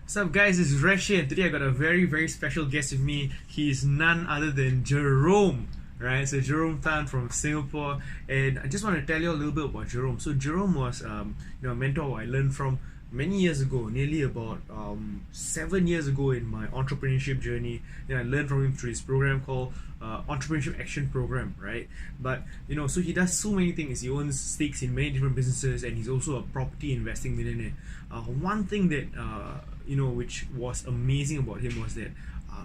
What's up, guys? This is Reshi, and today I got a very, very special guest with me. He is none other than Jerome, right? So Jerome Tan from Singapore, and I just want to tell you a little bit about Jerome. So Jerome was, a mentor I learned from many years ago, nearly about 7 years ago in my entrepreneurship journey. And I learned from him through his program called Entrepreneurship Action Program, right? But so he does so many things. He owns stakes in many different businesses, and he's also a property investing millionaire. One thing that which was amazing about him was that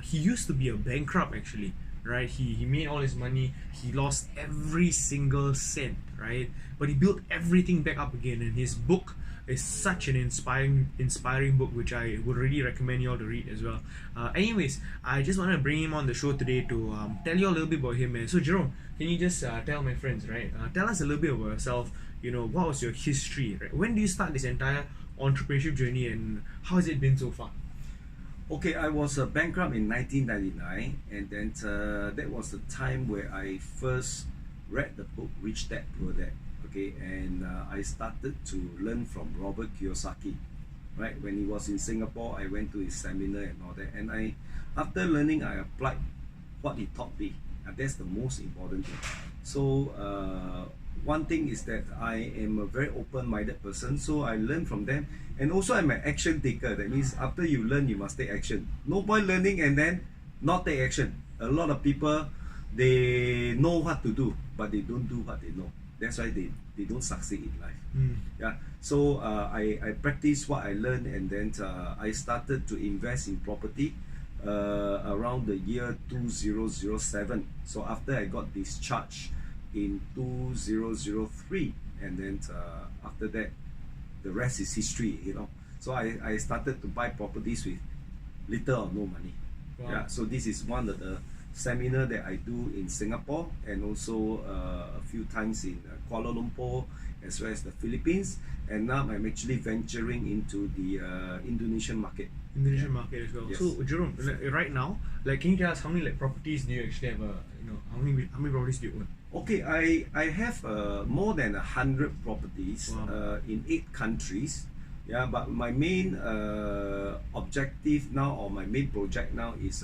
he used to be a bankrupt actually, right? He made all his money, he lost every single cent, right? But he built everything back up again, and his book is such an inspiring book, which I would really recommend you all to read as well. Anyways, I just want to bring him on the show today to tell you a little bit about him, man. So Jerome, can you just tell my friends, right? Tell us a little bit about yourself. What was your history, right? When do you start this entire entrepreneurship journey, and how has it been so far? Okay, I was bankrupt in 1999, and then that was the time where I first read the book Rich Dad Poor Dad. Okay, and I started to learn from Robert Kiyosaki. Right, when he was in Singapore, I went to his seminar and all that, and after learning, I applied what he taught me, and that's the most important thing. So one thing is that I am a very open-minded person, so I learn from them, and also I'm an action taker. That means after you learn, you must take action. No point learning and then not take action. A lot of people, they know what to do, but they don't do what they know. That's why they don't succeed in life. Yeah. So I practice what I learned, and then I started to invest in property around the year 2007. So after I got discharged in 2003, and then after that, the rest is history. So I started to buy properties with little or no money. Wow. Yeah. So this is one of the seminar that I do in Singapore, and also a few times in Kuala Lumpur as well as the Philippines, and now I'm actually venturing into the Indonesian market. Market as well. Yes. So Jerome, right now, can you tell us how many properties do you actually have? How many properties do you own? Okay, I have more than 100 properties. Wow. In 8 countries. Yeah, but my main objective now, or my main project now, is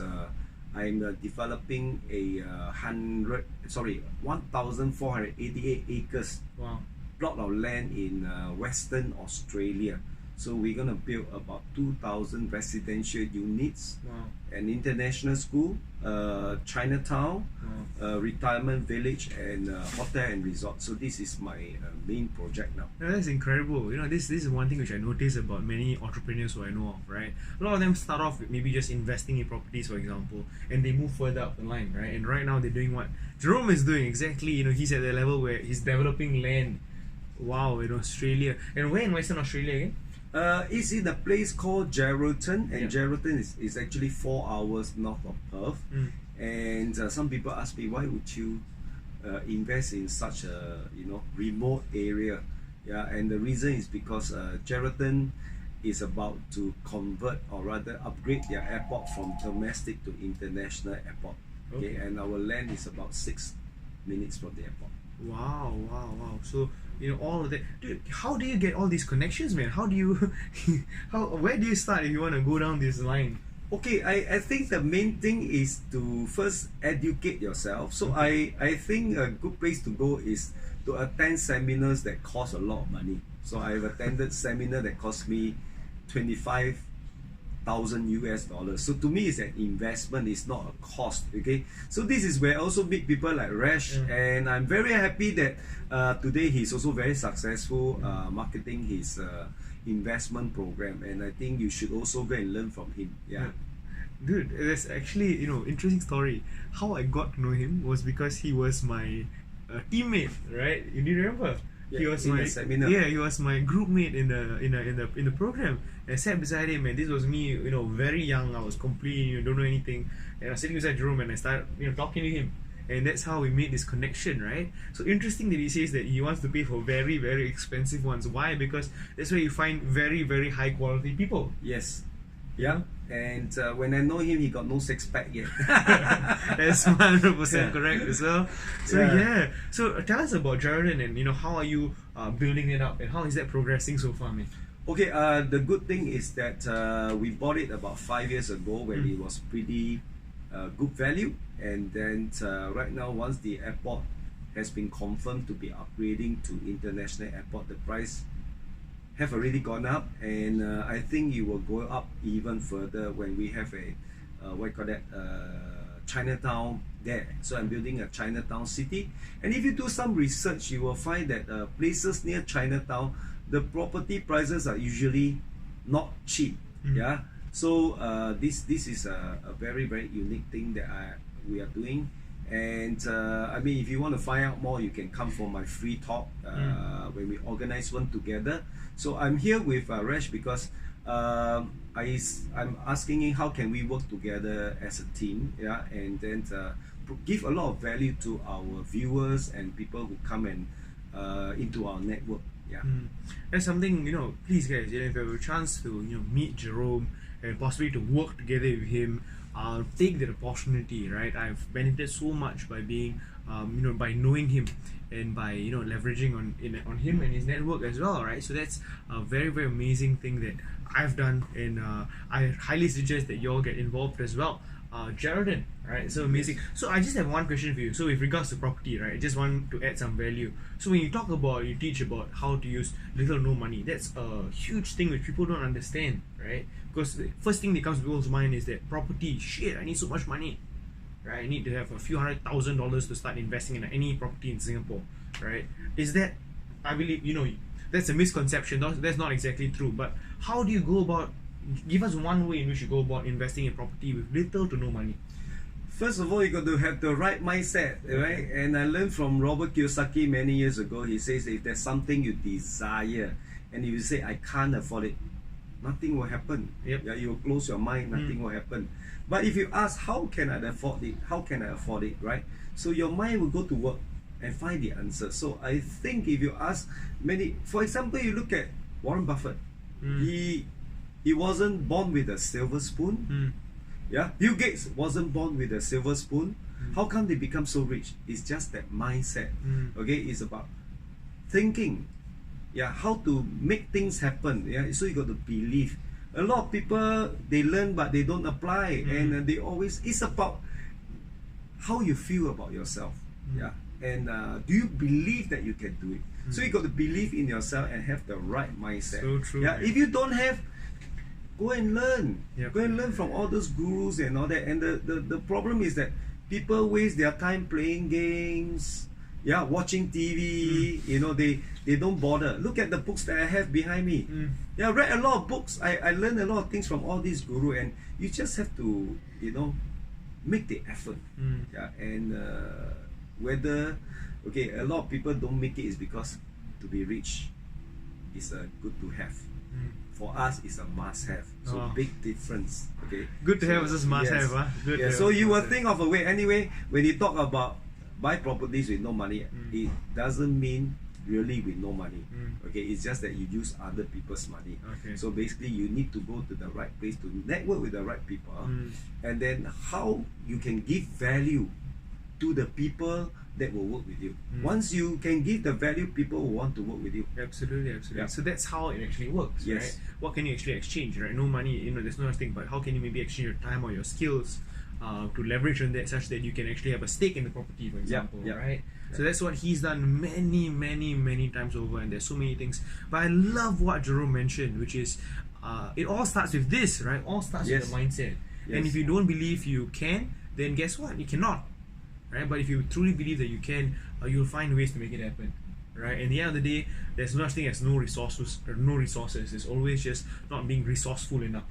I'm developing a 1,488 acres. Wow. Plot of land in Western Australia. So we're gonna build about 2,000 residential units. Wow. An international school, Chinatown, wow. Retirement village, and hotel and resort. So this is my main project now. That's incredible. This is one thing which I notice about many entrepreneurs who I know of, right? A lot of them start off with maybe just investing in properties, for example, and they move further up the line, right? And right now they're doing what Jerome is doing exactly. He's at the level where he's developing land. Wow, in Australia. And where in Western Australia again? It's in a place called Geraldton, and yeah. Geraldton is actually 4 hours north of Perth. And some people ask me, why would you invest in such a remote area? Yeah, and the reason is because Geraldton is about to convert, or rather upgrade, their airport from domestic to international airport. Okay, and our land is about 6 minutes from the airport. Wow. So all of that, dude. How do you get all these connections, man? How do you where do you start if you want to go down this line? Okay, I think the main thing is to first educate yourself. So I think a good place to go is to attend seminars that cost a lot of money. So I've attended seminar that cost me $25,000 US. So to me, it's an investment, it's not a cost. Okay, so this is where I also meet people like Rash, and I'm very happy that today he's also very successful marketing his investment program, and I think you should also go and learn from him. Yeah. Dude, there's actually interesting story. How I got to know him was because he was my teammate, right? You remember? Yeah, he was in my the seminar. Yeah, he was my group mate in the program. And I sat beside him, and this was me, very young. I was completely don't know anything, and I was sitting beside Jerome, and I started talking to him, and that's how we made this connection, right? So interesting that he says that he wants to pay for very, very expensive ones. Why? Because that's where you find very, very high quality people. Yes. Yeah. And when I know him, he got no six pack yet. That's 100% correct as well. So yeah. So tell us about Jordan, and how are you building it up, and how is that progressing so far, man? Okay, the good thing is that we bought it about 5 years ago when it was pretty good value, and then right now, once the airport has been confirmed to be upgrading to international airport, the price have already gone up, and I think it will go up even further when we have a what you call that, Chinatown there. So I'm building a Chinatown city, and if you do some research, you will find that places near Chinatown, the property prices are usually not cheap. Yeah, so this is a very unique thing that we are doing. And I mean, if you want to find out more, you can come for my free talk when we organize one together. So I'm here with Resh because I'm asking him how can we work together as a team, yeah, and then give a lot of value to our viewers and people who come and into our network. Yeah, That's something, please guys, if you have a chance to meet Jerome and possibly to work together with him, take that opportunity, right? I've benefited so much by being by knowing him and by leveraging on him and his network as well, right? So that's a very amazing thing that I've done, and I highly suggest that you all get involved as well. Geraldine, right? So amazing. So I just have one question for you. So with regards to property, right, I just want to add some value. So when you teach about how to use little or no money, that's a huge thing which people don't understand, right? Because the first thing that comes to people's mind is that property, shit, I need so much money, right? I need to have a few $100,000 to start investing in any property in Singapore, right? Is that, I believe, that's a misconception. That's not exactly true. But how do you go about, give us one way in which you go about investing in property with little to no money? First of all, you got to have the right mindset, right? And I learned from Robert Kiyosaki many years ago. He says if there's something you desire and if you say I can't afford it, nothing will happen. Yep. Yeah, you will close your mind, nothing will happen. But if you ask how can I afford it, right? So your mind will go to work and find the answer. So I think if you ask many, for example, you look at Warren Buffett, he wasn't born with a silver spoon. Yeah, Bill Gates wasn't born with a silver spoon. How come they become so rich? It's just that mindset. Okay, it's about thinking. Yeah, how to make things happen. Yeah, so you got to believe. A lot of people, they learn but they don't apply, and they always, it's about how you feel about yourself. Yeah, and do you believe that you can do it? So you got to believe in yourself and have the right mindset. So true. Yeah, if you don't have, go and learn. Yep. Go and learn from all those gurus and all that. And the problem is that people waste their time playing games, yeah, watching TV. They don't bother. Look at the books that I have behind me. Yeah, I read a lot of books. I learned a lot of things from all these gurus, and you just have to make the effort. Yeah, and whether a lot of people don't make it is because to be rich is good to have. For us, it's a must-have. So big difference. Okay. Good to have versus must-have, huh? Good. Yeah. So you will think of a way. Anyway, when you talk about buy properties with no money, it doesn't mean really with no money. Okay, it's just that you use other people's money. Okay. So basically, you need to go to the right place to network with the right people, and then how you can give value to the people that will work with you. Once you can give the value, people will want to work with you. Absolutely. Yeah. So that's how it actually works, Yes. right? What can you actually exchange, right? No money, there's no such thing, but how can you maybe exchange your time or your skills to leverage on that such that you can actually have a stake in the property, for example, right? So that's what he's done many times over, and there's so many things. But I love what Jerome mentioned, which is it all starts with this, right? All starts with the mindset. And if you don't believe you can, then guess what? You cannot. Right? But if you truly believe that you can, you'll find ways to make it happen, right? And at the end of the day, there's no such thing as no resources. It's always just not being resourceful enough.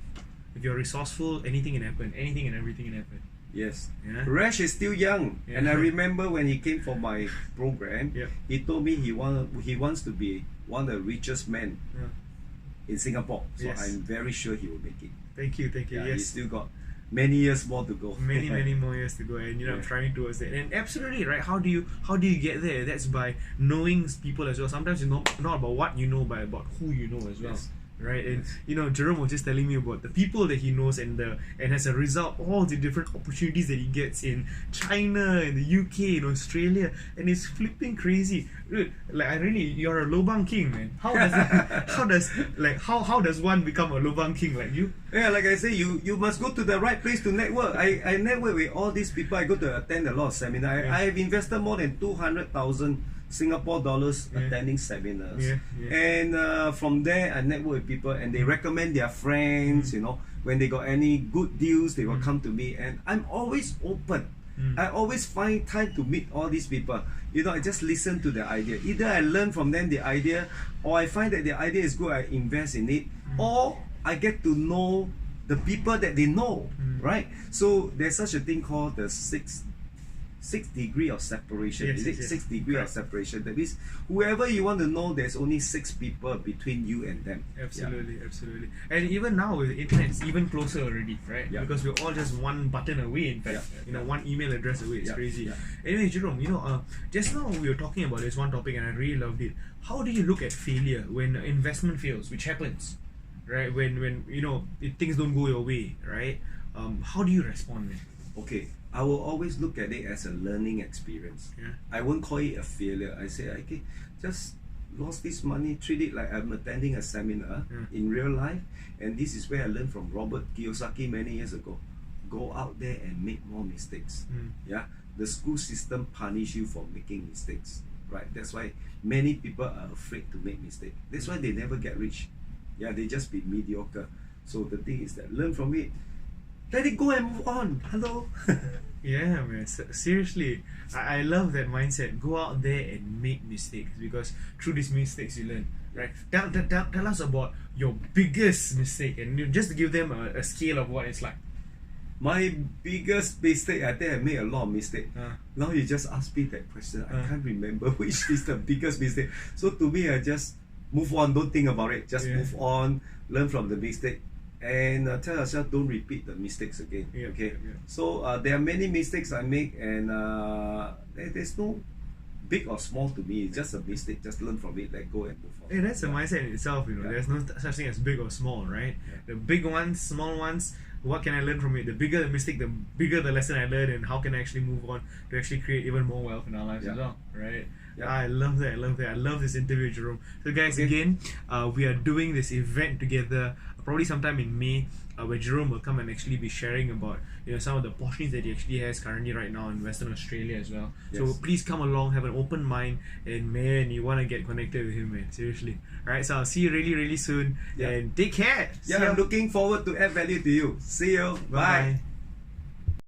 If you're resourceful, anything can happen. Anything and everything can happen. Yes. Yeah? Rash is still young, and I remember when he came for my program, he told me he wants to be one of the richest men in Singapore. So I'm very sure he will make it. Thank you. Yeah, Yes. he's still got many years more to go. many more years to go, and I'm trying towards that. And absolutely right. How do you get there? That's by knowing people as well. Sometimes it's not about what you know, but about who you know as well. Yes. right? And Jerome was just telling me about the people that he knows, and as a result, all the different opportunities that he gets in China, in the UK, in Australia, and it's flipping crazy. Dude, you're a lobang king, man. How does one become a lobang king like you? Yeah, like I say, you must go to the right place to network. I network with all these people. I go to attend a lot of seminars. I have invested more than 200,000 Singapore dollars attending seminars. And from there, I network with people, and they recommend their friends. When they got any good deals, they will come to me, and I'm always open. I always find time to meet all these people. I just listen to their idea. Either I learn from them the idea, or I find that the idea is good, I invest in it, or I get to know the people that they know, right? So there's such a thing called the six degree of separation. Yes, Is it yes. 6 degree of separation? That means whoever you want to know, there's only 6 people between you and them. Absolutely. And even now with the internet, it's even closer already, right? Yeah. Because we're all just one button away, in fact. One email address away. It's crazy. Anyway, Jerome, just now we were talking about this one topic, and I really loved it. How do you look at failure when investment fails, which happens, right? When if things don't go your way, right? How do you respond, man? Okay, I will always look at it as a learning experience. I won't call it a failure. I say, okay, just lost this money, treat it like I'm attending a seminar in real life, and this is where I learned from Robert Kiyosaki many years ago. Go out there and make more mistakes. The school system punish you for making mistakes, right? That's why many people are afraid to make mistakes. That's why they never get rich. They just be mediocre. So the thing is that learn from it, let it go and move on. Hello. Yeah, man. Seriously, I love that mindset. Go out there and make mistakes, because through these mistakes you learn, right? Tell us about your biggest mistake, and just to give them a scale of what it's like. My biggest mistake, I think I made a lot of mistakes. Now you just ask me that question. I can't remember which is the biggest mistake. So to me, I just move on. Don't think about it. Just move on. Learn from the mistake. And tell yourself, don't repeat the mistakes again. So there are many mistakes I make, and there's no big or small to me. It's just a mistake. Just learn from it, let go, and move on. Hey, that's a mindset in itself. There's no such thing as big or small, right? The big ones, small ones. What can I learn from it? The bigger the mistake, the bigger the lesson I learn, and how can I actually move on to actually create even more wealth in our lives as well, right? I love that. I love this interview, Jerome. So guys, again, we are doing this event together, probably sometime in May, where Jerome will come and actually be sharing about some of the opportunities that he actually has currently right now in Western Australia as well. So please come along, have an open mind, and man, you want to get connected with him, man. Seriously. Alright, so I'll see you really, really soon, and take care. I'm looking forward to add value to you. See you. Bye. Bye.